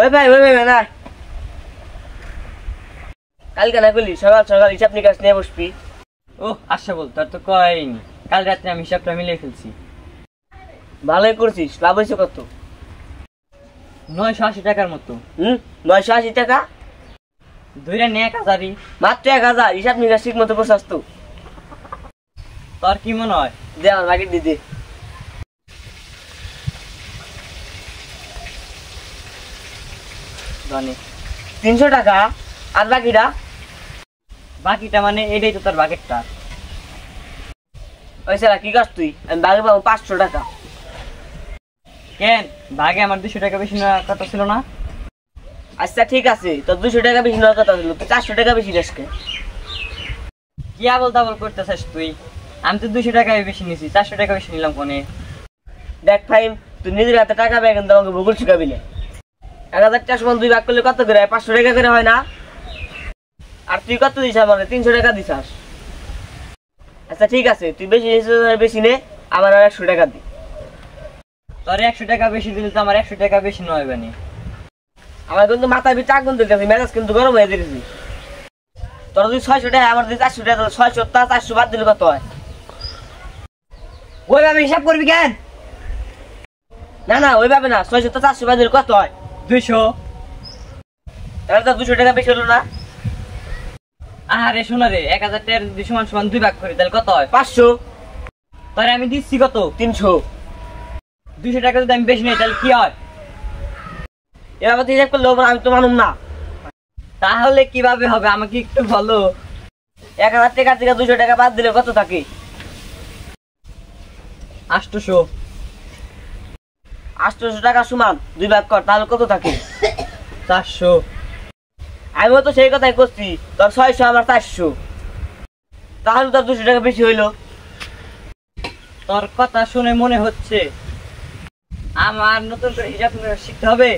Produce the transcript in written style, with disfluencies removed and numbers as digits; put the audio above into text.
ওই ভাই না কালকে না করলি সকাল সকাল হিসাব নিকাশ নিয়ে বসবি। ও আচ্ছা বল, তোর তো কয়নি, কাল রাত্রে আমি হিসাবটা মিলিয়ে ফেলছি। ভালোই করছিস, লাভ হয়েছে কত? 980 টাকার মতো। 980 টাকা? ধরে নে 1000ই। মাত্র 1000? হিসাব নিকাশ ঠিক মতো করছাস তো? তোর কি মনে হয়? দে আমার বাকি দিদি। জানি 300 টাকা। আর বাকিটা? বাকিটা মানে এটাই তো তোর বাকেটটা। ওই সারা কি কাজ তুই? আমি বাকি পাবো 500 টাকা। কেন ভাগে আমার 200 টাকা বেশি নেওয়ার কথা ছিল না? আচ্ছা ঠিক আছে, তোর 200 টাকা বেশি নেওয়ার কথা ছিল, তুই 400 টাকা বেশি নিস কে? কি আবল তাবল করতেছিস তুই? আমি তো 200 টাকা বেশি নিছি, 400 টাকা বেশি নিলাম কোনে? দেখ ফাইম, তুই নিজের হাতে টাকা পেয়ে কিন্তু আমাকে ভূগোল শিখাবি না। 1000 টাকা সমান 2 ভাগ করলে কত করে? 500 টাকা করে হয় না? আর তুই কত দিস আমাকে? 300 টাকা দিছাস। আচ্ছা ঠিক আছে, তুই বেশি বেশি নে, আমার আর 100 টাকা দি। তোর 100 টাকা বেশি দিলে তো আমার 100 টাকা বেশি নয় বানি। আমার কিন্তু মাথায় বিটা আগুন দিতেছি, মেজাজ কিন্তু গরম হয়ে দিয়েছি। তোর যদি 600 টাকা, আমার যদি 400 টাকা, 600 টা 400 বাদ দিলে কত হয়? ওইভাবে হিসাব করবি কেন? না ওইভাবে না, 600 টা 400 বাদ দিলে কত হয়? 200। তাহলে তো 200 টাকা বেশি হলো না? আরে শোনা রে, 1000 টাকার যদি সমান সমান 2 ভাগ করি তাহলে কত হয়? 500। তোরে আমি দিচ্ছি কত? 300। 200 টাকা যদি আমি বেশি নেই তাহলে কি হয়? এভাবে হিসাব করলে আমি তো মানুম না। তাহলে কিভাবে হবে আমাকে একটু বলো। 1000 টাকা থেকে 200 টাকা বাদ দিলে কত থাকে? 800। 800 টাকা সমান 2 ভাগ কর, তাহলে কত থাকে? 400। আমিও তো সেই কথাই করছি, তোর 600 আমার 400, তাহলে তোর 200 টাকা বেশি হইলো। তোর কথা শুনে মনে হচ্ছে আমার নতুন করে হিসাব শিখতে হবে।